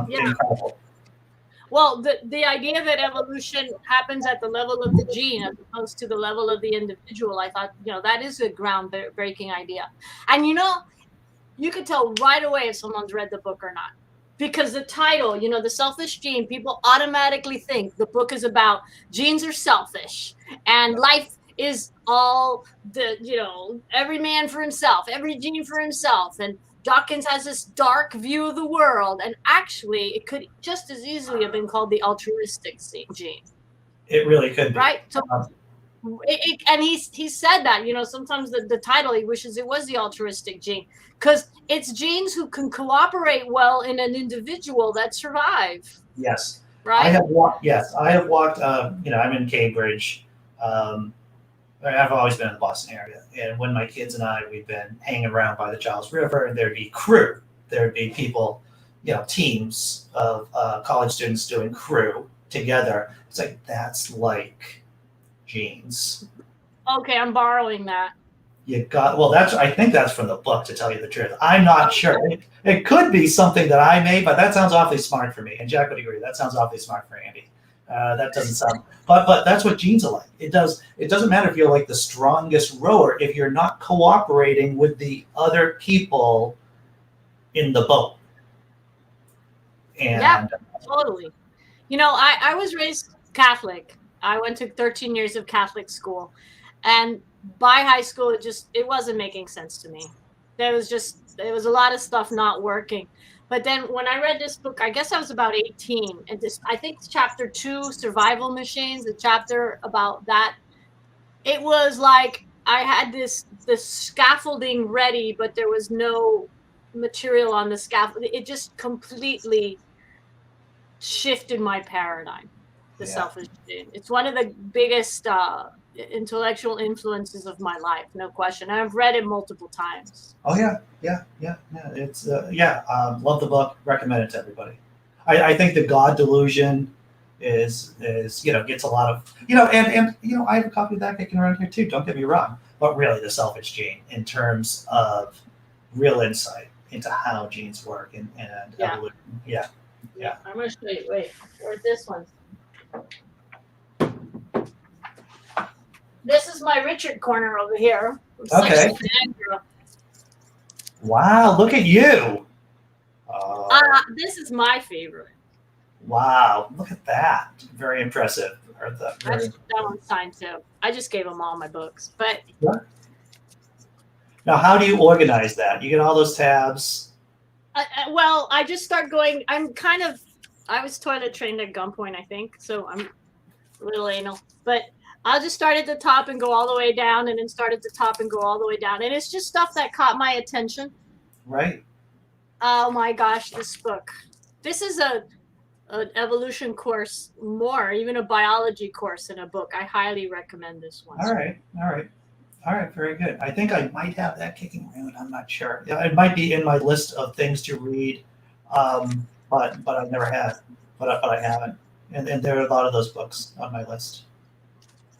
Incredible. Well, the idea that evolution happens at the level of the gene as opposed to the level of the individual, I thought, that is a groundbreaking idea. And you could tell right away if someone's read the book or not. Because the title, the Selfish Gene, people automatically think the book is about genes are selfish and life is all every man for himself, every gene for himself. And Dawkins has this dark view of the world. And actually, it could just as easily have been called the altruistic gene. It really could be. Right? So, and he said that, sometimes the title, he wishes it was the altruistic gene. Because it's genes who can cooperate well in an individual that survive. Yes. Right? I have walked, I'm in Cambridge. I've always been in the Boston area. And when my kids and we've been hanging around by the Giles River, and there'd be crew. There'd be people, teams of college students doing crew together. It's like, that's like genes. Okay, I'm borrowing that. I think that's from the book, to tell you the truth. I'm not sure. It could be something that I made, but that sounds awfully smart for me. And Jack would agree. That sounds awfully smart for Andy. That doesn't sound, but that's what genes are like. It doesn't matter if you're like the strongest rower if you're not cooperating with the other people in the boat. And yeah, totally. I was raised Catholic. I went to 13 years of Catholic school, and by high school, it wasn't making sense to me. There was a lot of stuff not working. But then when I read this book, I guess I was about 18, and I think chapter 2, Survival Machines, the chapter about that, it was like I had this scaffolding ready, but there was no material on the scaffold. It just completely shifted my paradigm, the Selfish Gene. It's one of the biggest intellectual influences of my life, no question. And I've read it multiple times. Oh yeah. It's love the book. Recommend it to everybody. I think the God delusion is gets a lot of and I have a copy of that kicking around here too. Don't get me wrong, but really the Selfish Gene in terms of real insight into how genes work and evolution. Yeah. I'm gonna show you. Wait, where's this one? This is my Richard corner over here. Okay. Wow, look at you. This is my favorite. Wow, look at that. Very impressive. That one's signed too. I just gave them all my books. But now, how do you organize that? You get all those tabs. Well, I just start going. I was toilet trained at gunpoint, I think. So I'm a little anal. But I'll just start at the top and go all the way down, and then start at the top and go all the way down. And it's just stuff that caught my attention. Right. Oh my gosh, this book. This is an evolution course more, even a biology course in a book. I highly recommend this one. All right. All right, very good. I think I might have that kicking around. I'm not sure. Yeah, it might be in my list of things to read, but I've never had, but I haven't. And there are a lot of those books on my list.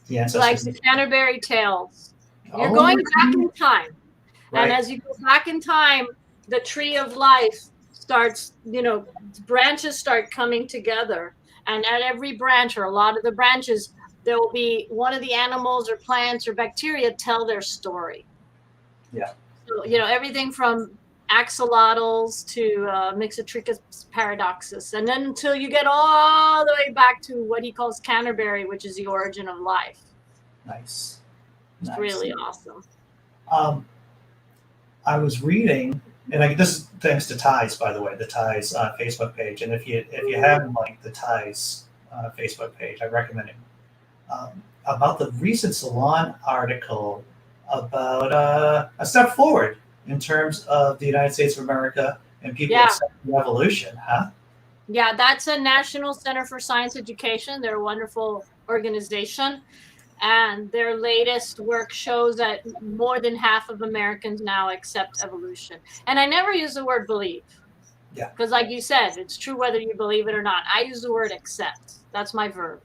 The Like ancestors. the Canterbury Tales. You're Oh, going back in time. right. And as you go back in time, the tree of life starts, branches start coming together. And at every branch, or a lot of the branches, there will be one of the animals or plants or bacteria tell their story. Yeah. So, everything from axolotls to Mixotrichus paradoxus. And then until you get all the way back to what he calls Canterbury, which is the origin of life. Nice. It's Nice. really awesome. I was reading, and this is thanks to Ties, by the way, the Ties Facebook page. And if you haven't liked the Ties Facebook page, I recommend it. About the recent Salon article about a step forward in terms of the United States of America and people accepting evolution, huh? Yeah, that's a National Center for Science Education. They're a wonderful organization. And their latest work shows that more than half of Americans now accept evolution. And I never use the word believe. Yeah. Because like you said, it's true whether you believe it or not. I use the word accept. That's my verb.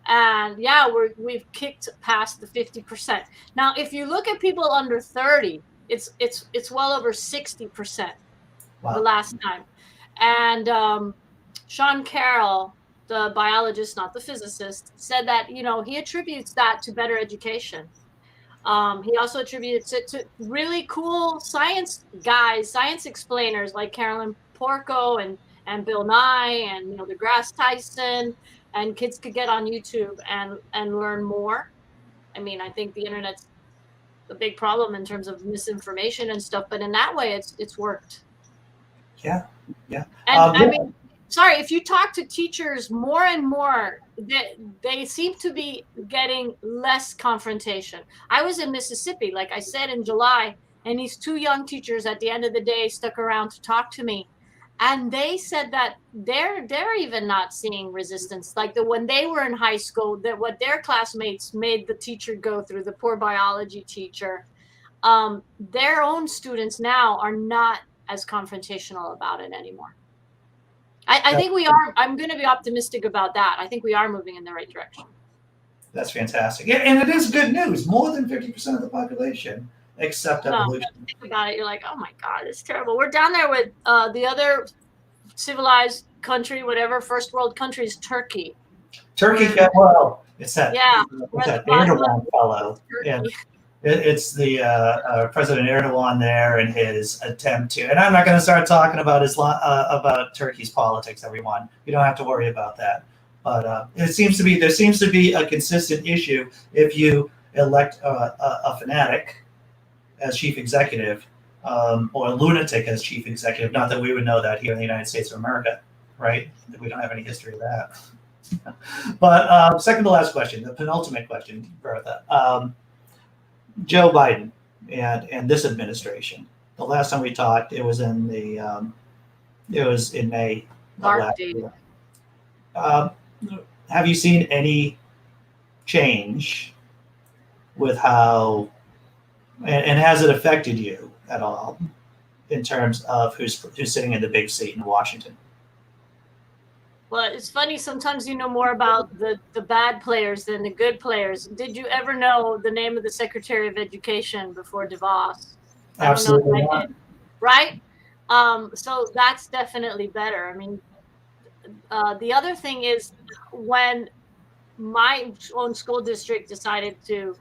And yeah, we've kicked past the 50%. Now, if you look at people under 30, it's well over 60%. Wow. The last time. And Sean Carroll, the biologist, not the physicist, said that, he attributes that to better education. He also attributes it to really cool science guys, science explainers like Carolyn Porco and Bill Nye and Neil deGrasse Tyson, and kids could get on YouTube and learn more. I mean, I think the internet's a big problem in terms of misinformation and stuff, but in that way, it's worked. Yeah. And sorry, if you talk to teachers more and more, they seem to be getting less confrontation. I was in Mississippi, like I said, in July, and these two young teachers at the end of the day stuck around to talk to me. And they said that they're even not seeing resistance. Like when they were in high school, that what their classmates made the teacher go through, the poor biology teacher, their own students now are not as confrontational about it anymore. I think we are. I'm going to be optimistic about that. I think we are moving in the right direction. That's fantastic. Yeah, and it is good news. More than 50% of the population accept evolution. Think about it. You're like, oh my God, it's terrible. We're down there with the other civilized country, whatever, first world country is Turkey. Turkey, well, it's that, it's that Erdogan fellow. Yeah. It's the President Erdogan there and his attempt to, and I'm not going to start talking about about Turkey's politics, everyone. You don't have to worry about that. But there seems to be a consistent issue if you elect a fanatic as chief executive or a lunatic as chief executive. Not that we would know that here in the United States of America, right? We don't have any history of that. But second to last question, the penultimate question, Bertha. Joe Biden and this administration. The last time we talked, it was in May of last year. Have you seen any change with how, and has it affected you at all in terms of who's sitting in the big seat in Washington? Well, it's funny. Sometimes you know more about the bad players than the good players. Did you ever know the name of the Secretary of Education before DeVos? Absolutely not. Right? So that's definitely better. I mean, the other thing is when my own school district decided to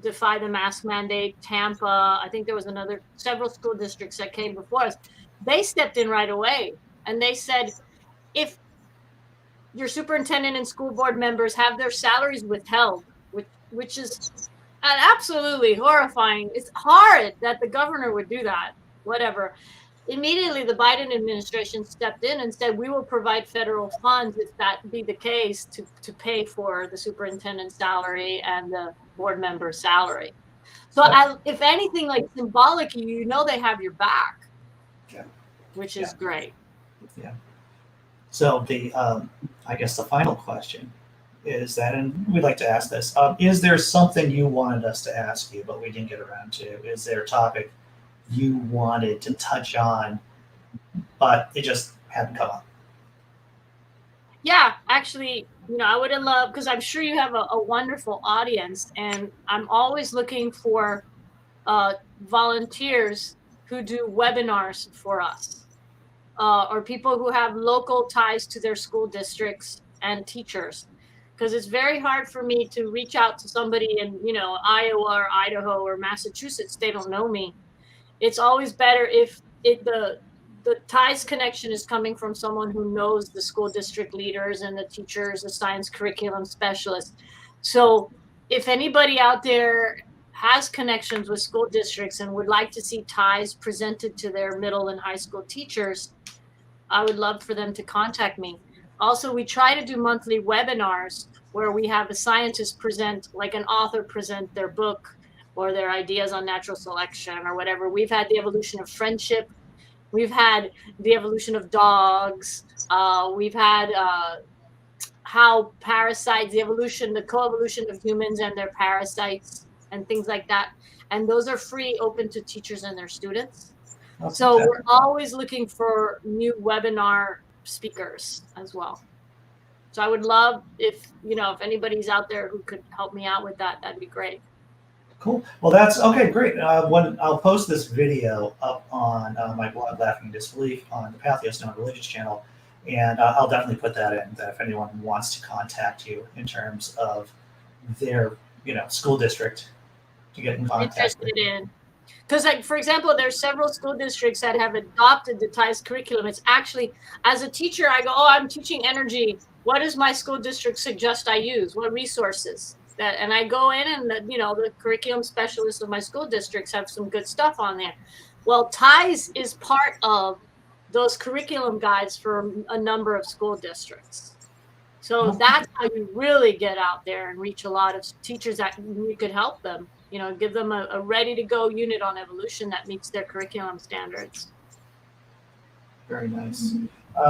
defy the mask mandate, Tampa, I think there was several school districts that came before us. They stepped in right away and they said, if your superintendent and school board members have their salaries withheld, which is absolutely horrifying. It's hard that the governor would do that, whatever. Immediately, the Biden administration stepped in and said, we will provide federal funds if that be the case to pay for the superintendent's salary and the board member's salary. So if anything, like symbolically, they have your back, which is great. Yeah. So I guess the final question is that, and we'd like to ask this, is there something you wanted us to ask you, but we didn't get around to? Is there a topic you wanted to touch on, but it just hadn't come up? Yeah, actually, I would have loved, because I'm sure you have a wonderful audience, and I'm always looking for volunteers who do webinars for us, or people who have local ties to their school districts and teachers, because it's very hard for me to reach out to somebody in Iowa or Idaho or Massachusetts. They don't know me. It's always better if the ties connection is coming from someone who knows the school district leaders and the teachers, the science curriculum specialists. So if anybody out there has connections with school districts and would like to see ties presented to their middle and high school teachers, I would love for them to contact me. Also, we try to do monthly webinars where we have a scientist present, like an author present their book or their ideas on natural selection or whatever. We've had the evolution of friendship. We've had the evolution of dogs. We've had how parasites, the evolution, the coevolution of humans and their parasites and things like that. And those are free, open to teachers and their students. So we're always looking for new webinar speakers as well. So I would love if anybody's out there who could help me out with that, that'd be great. Cool. Well, that's okay. Great. I'll post this video up on my blog, Laughing Disbelief, on the Patheo Religious channel, and I'll definitely put that in. That if anyone wants to contact you in terms of their, school district, to get in contact. Interested in, because, like, for example, there's several school districts that have adopted the TIES curriculum. It's actually, as a teacher, I go, oh, I'm teaching energy. What does my school district suggest I use? What resources? And I go in and the curriculum specialists of my school districts have some good stuff on there. Well, TIES is part of those curriculum guides for a number of school districts. So that's how you really get out there and reach a lot of teachers that you could help them, give them a ready to go unit on evolution that meets their curriculum standards. Very nice.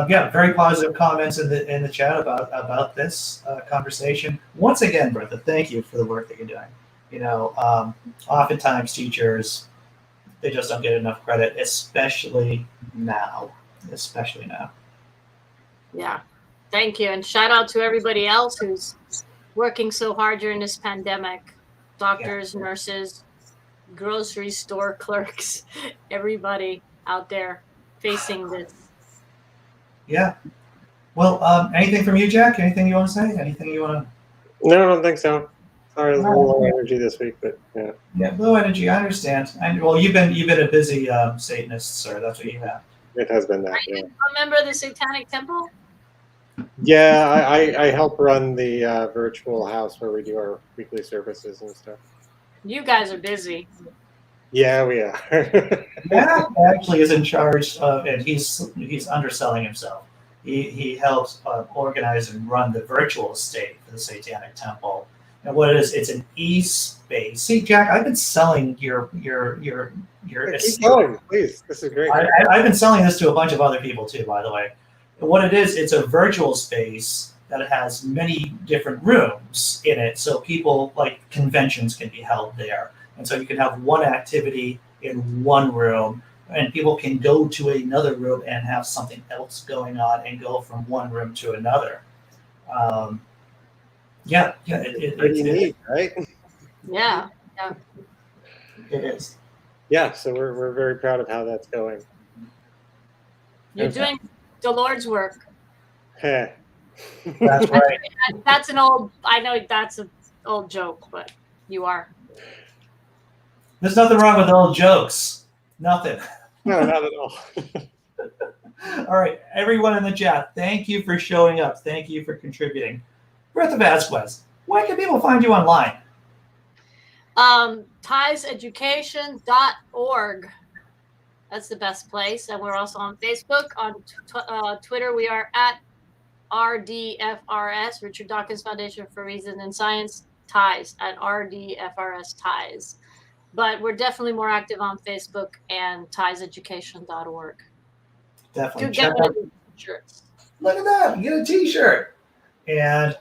Yeah, very positive comments in the chat about this conversation. Once again, Bertha, thank you for the work that you're doing. Oftentimes teachers, they just don't get enough credit, especially now. Yeah, thank you, and shout out to everybody else who's working so hard during this pandemic. Doctors, nurses, grocery store clerks, everybody out there facing this. Yeah. Well, anything from you, Jack? Anything you want to say? Anything you want to? No, I don't think so. Sorry, there's a little low energy this week, but yeah. Yeah, low energy. I understand. Well, you've been a busy Satanist, sir. That's what you have. It has been that. Are you a member of the Satanic Temple? Yeah, I help run the virtual house where we do our weekly services and stuff. You guys are busy. Yeah, we are. Matt actually is in charge of, and he's underselling himself. He helps organize and run the virtual estate for the Satanic Temple. And what it is, it's an e-space. See, Jack, I've been selling your Keep going, please. This is great. I've been selling this to a bunch of other people too, by the way. And what it is, it's a virtual space that has many different rooms in it, so people, like conventions, can be held there. And so you can have one activity in one room, and people can go to another room and have something else going on and go from one room to another. It's pretty neat, right? Yeah. It is. Yeah, so we're very proud of how that's going. You're doing the Lord's work. Heh. That's right. That's an old, I know that's an old joke, but you are. There's nothing wrong with old jokes. Nothing. No, not at all. All right, everyone in the chat, thank you for showing up. Thank you for contributing. Bertha Vazquez, where can people find you online? TIESeducation.org. That's the best place. And we're also on Facebook. On Twitter, we are at RDFRS, Richard Dawkins Foundation for Reason and Science, TIES, at RDFRS TIES. But we're definitely more active on Facebook and TIESeducation.org. Definitely. Get one of the t-shirts. Look at that. You get a t-shirt. And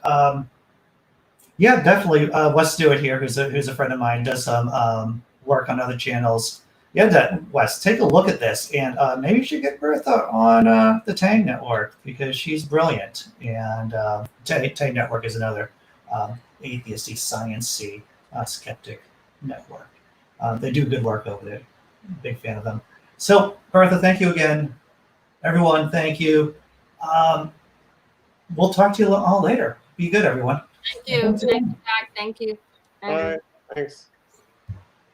Yeah, definitely. Wes Stewart here, who's a friend of mine, does some work on other channels. Yeah, Wes, take a look at this, and maybe you should get Bertha on the Tang Network because she's brilliant. And Tang Network is another atheisty, sciencey, skeptic network. They do good work over there. Big fan of them. So, Bertha, thank you again. Everyone, thank you. We'll talk to you all later. Be good, everyone. Thank you. Thank you, Jack. Thank you. Bye. Thanks.